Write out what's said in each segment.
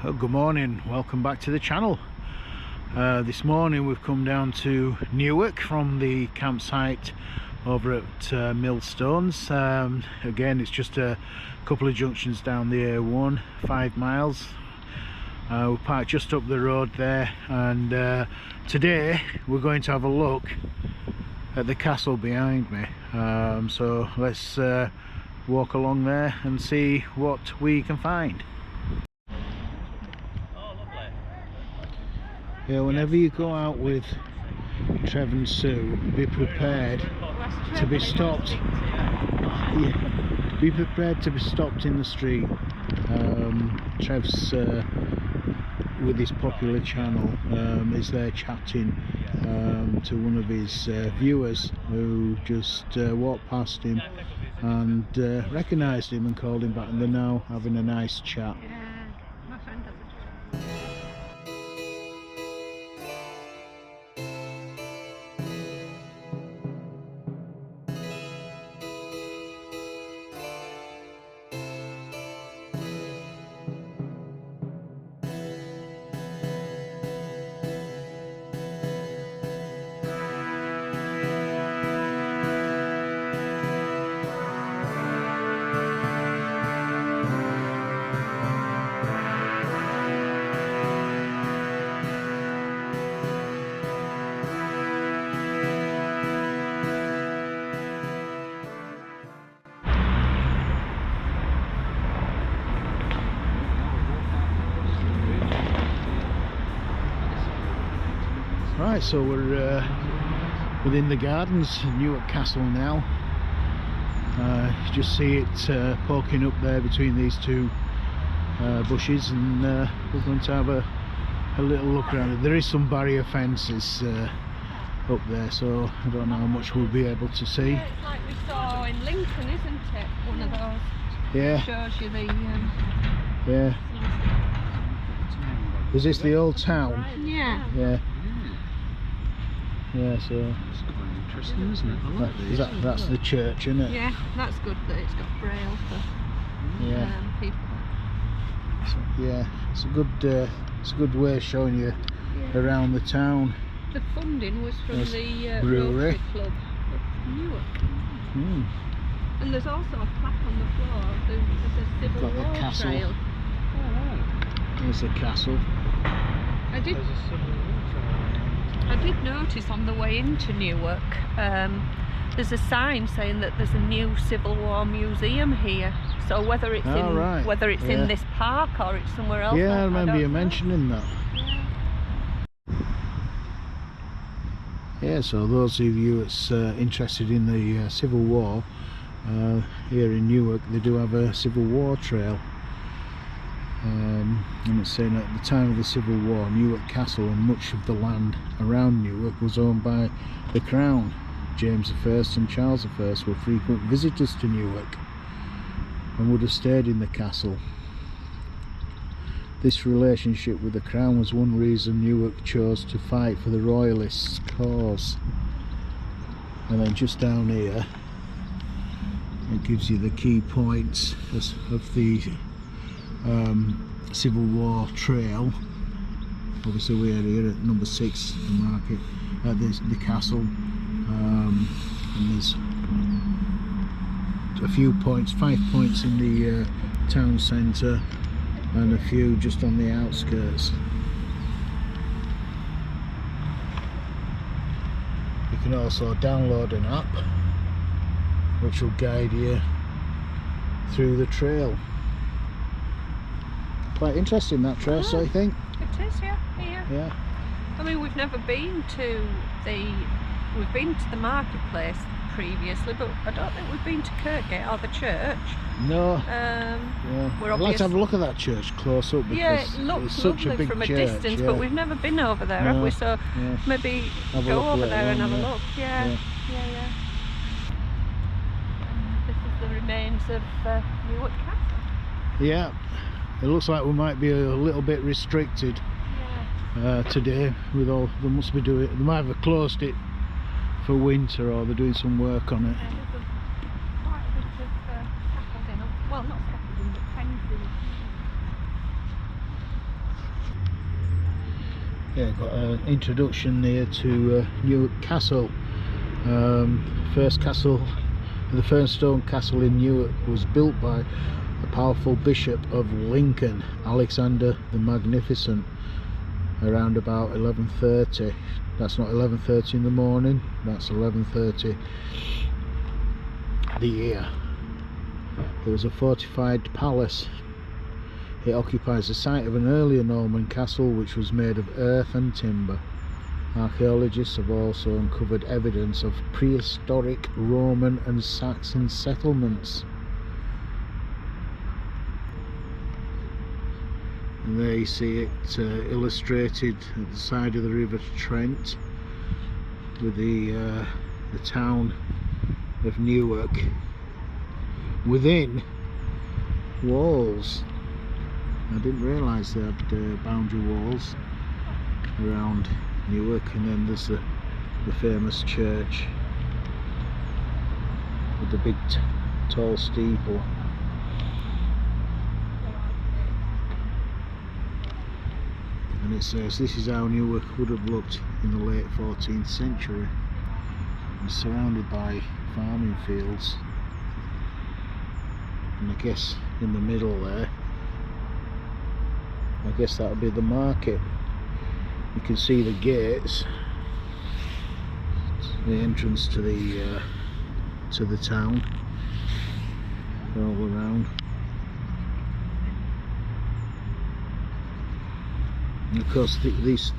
Good morning, welcome back to the channel. This morning we've come down to Newark from the campsite over at Millstones. Again, it's just a couple of junctions down the A1, 5 miles. We parked just up the road there, and today we're going to have a look at the castle behind me. So let's walk along there and see what we can find. Yeah, whenever you go out with Trev and Sue, be prepared to be stopped. Yeah, be prepared to be stopped in the street. Trev's with his popular channel is there chatting to one of his viewers who just walked past him and recognised him and called him back, and they're now having a nice chat. Right, so we're within the gardens of Newark Castle now. You just see it poking up there between these two bushes, and we're going to have a little look around it. There is some barrier fences up there, so I don't know how much we'll be able to see. Yeah, it's like we saw in Lincoln, isn't it? One of those. Yeah. Shows you the. Yeah. Is this the old town? Yeah. Yeah. Yeah, so it's quite interesting, isn't it? I like these. That's the church, isn't it? Yeah, that's good that it's got braille for people. So, yeah, it's a good way of showing you around the town. The funding was from the brewery Rotary Club of Newark. Mm. And there's also a plaque on the floor. There's a Civil Got the War castle. trail. Oh, right. There's the castle. I did. There's a Civil War trail. I did notice on the way into Newark, there's a sign saying that there's a new Civil War museum here. So whether it's in this park or it's somewhere else. Yeah, I remember you mentioning that. Yeah, so those of you that's interested in the Civil War, here in Newark, they do have a Civil War trail. And it's saying at the time of the Civil War, Newark Castle and much of the land around Newark was owned by the Crown. James I and Charles I were frequent visitors to Newark and would have stayed in the castle. This relationship with the Crown was one reason Newark chose to fight for the Royalists' cause. And then just down here, it gives you the key points of the Civil War trail. Obviously we're here at number 6, the market, the castle, and there's a few points, 5 points in the town centre and a few just on the outskirts. You can also download an app which will guide you through the trail. Quite interesting, that Tracey, I think. It is, yeah. Yeah. I mean, we've never been to we've been to the marketplace previously, but I don't think we've been to Kirkgate or the church. No. We're I'd like to have a look at that church close up, because it looks it's such a lovely big from a church, distance, but we've never been over there, have we? So maybe go over there and have a look. Yeah. This is the remains of Newark Castle. Yeah. It looks like we might be a little bit restricted today with all they must be doing. They might have closed it for winter, or they're doing some work on it. There's quite a bit of scaffolding, well, not scaffolding, but fencing. yeah, got an introduction here to Newark Castle. First castle, the first stone castle in Newark was built by the powerful Bishop of Lincoln, Alexander the Magnificent, around about 1130. That's not 1130 in the morning, that's 1130 the year. It was a fortified palace. It occupies the site of an earlier Norman castle which was made of earth and timber. Archaeologists have also uncovered evidence of prehistoric Roman and Saxon settlements. And there you see it illustrated at the side of the River Trent with the town of Newark within walls. I didn't realise they had boundary walls around Newark, and then there's the famous church with the big tall steeple. And it says this is how Newark would have looked in the late 14th century. It's surrounded by farming fields, and I guess in the middle there, I guess that would be the market. You can see the gates, the entrance to the town, all around. And of course, this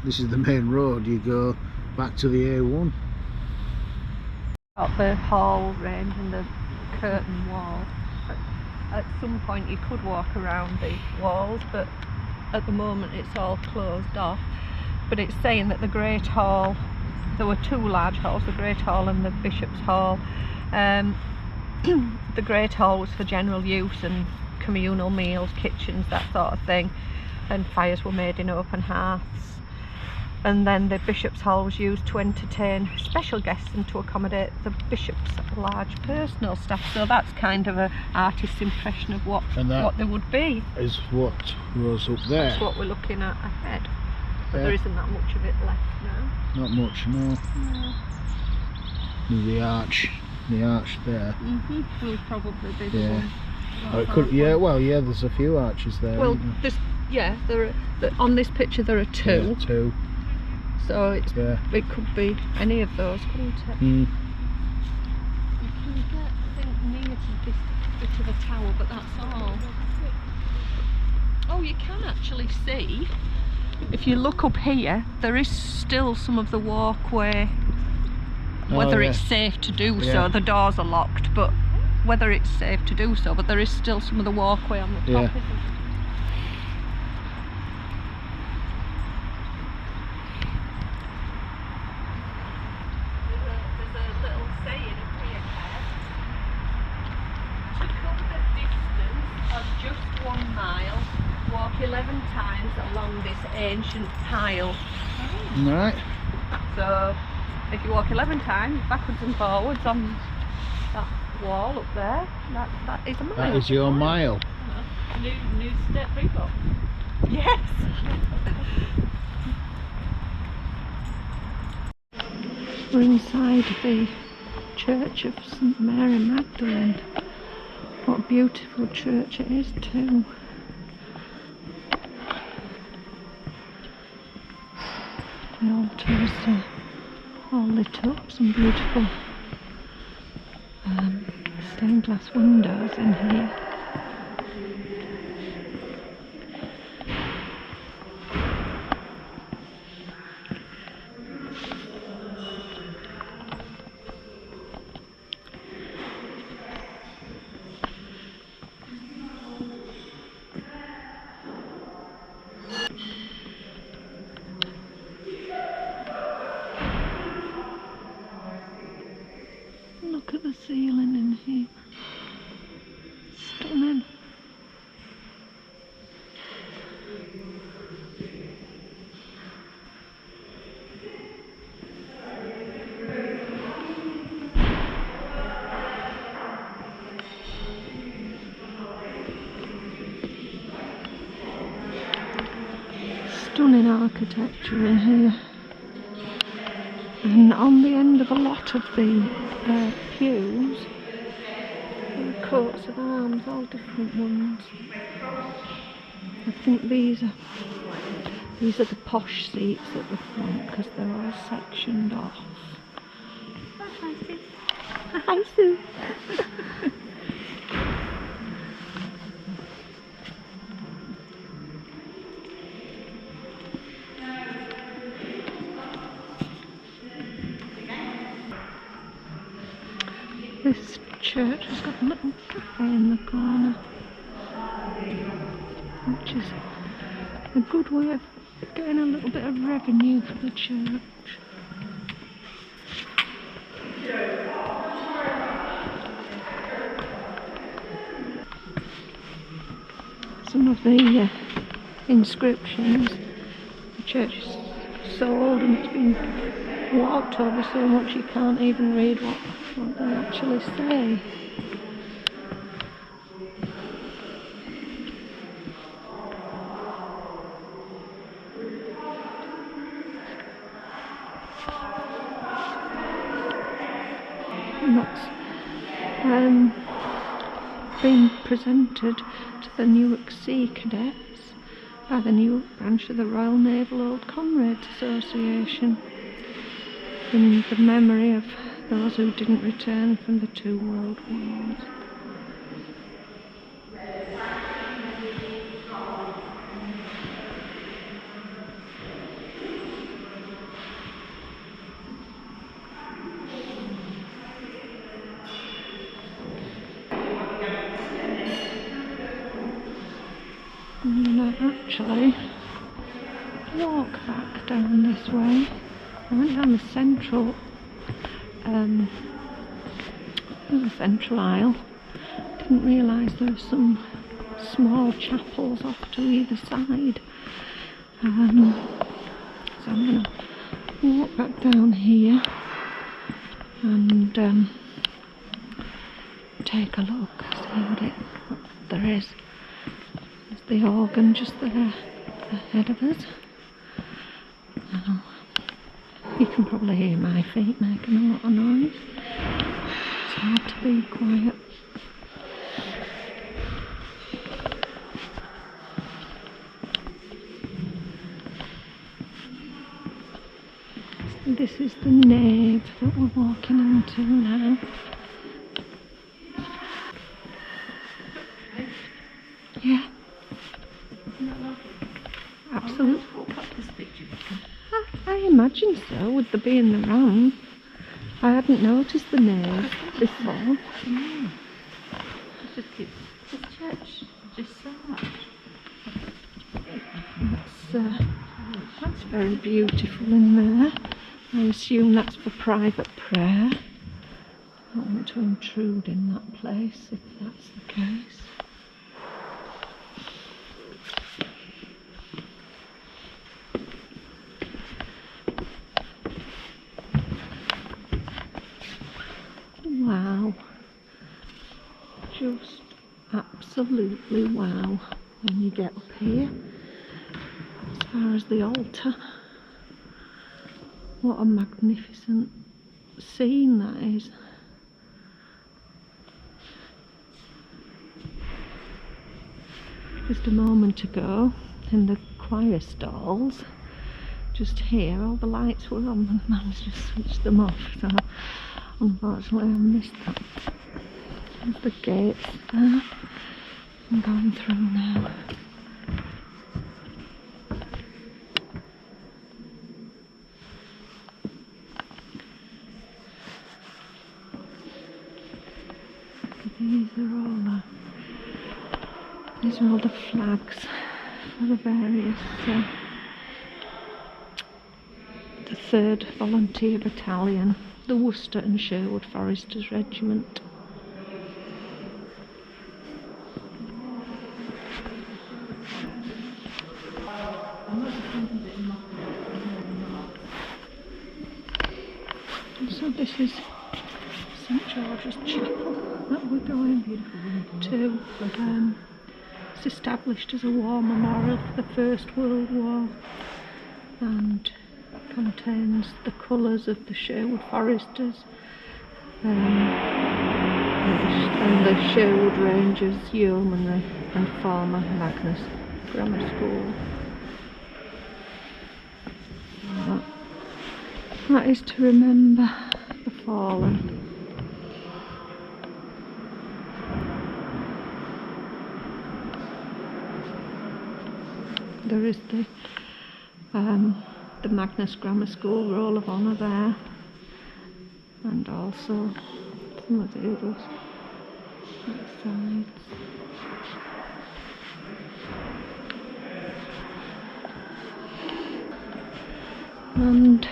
is the main road. You go back to the A1. Got the hall range and the curtain wall. At some point you could walk around the walls, but at the moment it's all closed off. But it's saying that the Great Hall, there were two large halls, the Great Hall and the Bishop's Hall. The Great Hall was for general use and communal meals, kitchens, that sort of thing, and fires were made in open hearths. And then the Bishop's Hall was used to entertain special guests and to accommodate the Bishop's large personal staff. So that's kind of an artist's impression of what they would be. Is what was up there. That's what we're looking at ahead. But there isn't that much of it left now. Not much, no. The arch there. Will probably be the one. Oh, it could, yeah. Well, yeah. There's a few arches there. Well, on this picture there are two. Yeah, two. So it could be any of those, couldn't it? Mm. You can get, I think, near to this bit of the tower, but that's all. Oh, you can actually see, if you look up here, there is still some of the walkway, whether it's safe to do so. The doors are locked, but whether it's safe to do so, but there is still some of the walkway on the top, isn't it? Just 1 mile, walk 11 times along this ancient tile. Right. So if you walk 11 times backwards and forwards on that wall up there, that is a mile. That is your mile. New step record. Yes. We're inside the church of St Mary Magdalene. What a beautiful church it is too. The altars are all lit up, some beautiful stained glass windows in here. Look at the ceiling in here. Stunning architecture in here. And on the end of a lot of the pews are coats of arms, all different ones. I think these are the posh seats at the front because they're all sectioned off. Hi, Sue. This church has got a little cafe in the corner, which is a good way of getting a little bit of revenue for the church. Some of the inscriptions, the church is so old and it's been walked over so much you can't even read what they actually say. And that's been presented to the Newark Sea Cadets by the Newark branch of the Royal Naval Old Comrades Association in the memory of those who didn't return from the 2 World Wars. And I actually walk back down this way. I went down the central aisle. Didn't realise there were some small chapels off to either side. So I'm going to walk back down here and take a look, see what there is. There's the organ just there ahead of us. You can probably hear my feet making a lot of noise. It's hard to be quiet. This is the nave that we're walking into now. Yeah. Absolutely. I imagine so, with the being the ramp. I hadn't noticed the nave before. This church just so much. That's very beautiful in there. I assume that's for private prayer. I don't want to intrude in that place if that's the case. Wow. Just absolutely wow when you get up here. As far as the altar. What a magnificent scene that is. Just a moment ago in the choir stalls, just here, all the lights were on and the man's just switched them off, so unfortunately I missed that. There's the gates there. I'm going through now. These are all the flags for the various, the 3rd Volunteer Battalion, the Worcester and Sherwood Foresters Regiment. And so this is St George's Chapel that we're going to. It's established as a war memorial for the First World War and contains the colours of the Sherwood Foresters and the Sherwood Rangers, Yeomanry and former Magnus Grammar School. That is to remember the fallen. There is the Magnus Grammar School Roll of Honour there, and also some of the others outside. And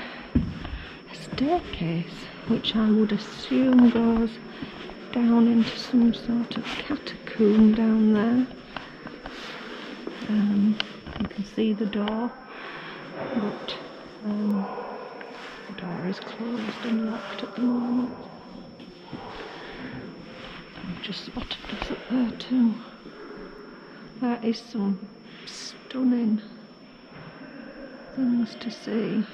a staircase, which I would assume goes down into some sort of catacomb down there. You can see the door, but the door is closed and locked at the moment. I've just spotted this up there too. There is some stunning things to see,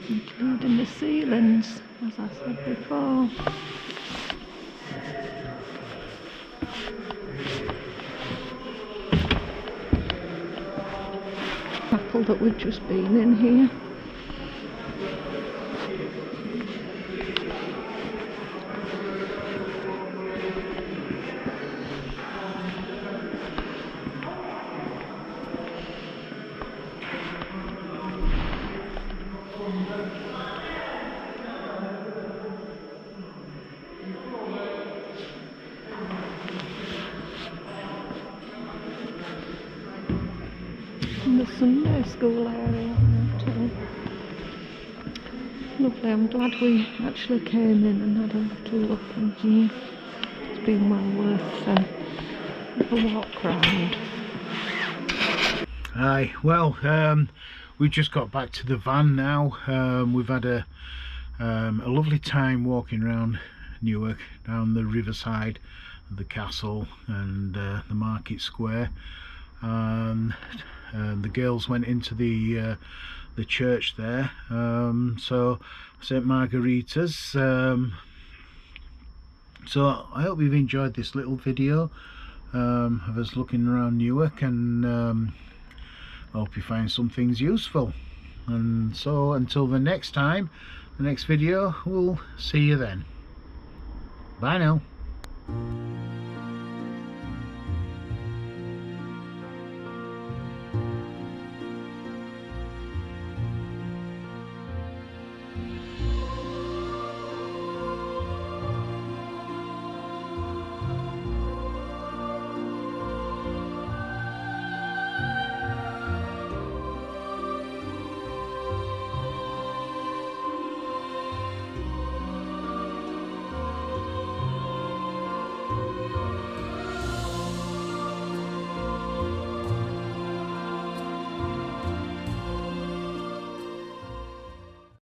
including the ceilings, as I said before. Chapel that we've just been in here. The Sunday school area too. Lovely, I'm glad we actually came in and had a little look in here. It's been well worth a walk round. Aye, well, we've just got back to the van now. We've had a lovely time walking around Newark, down the riverside of the castle and the market square. The girls went into the church there, so St Margarita's. So I hope you've enjoyed this little video of us looking around Newark, and I hope you find some things useful. And so until the next time, the next video, we'll see you then. Bye now.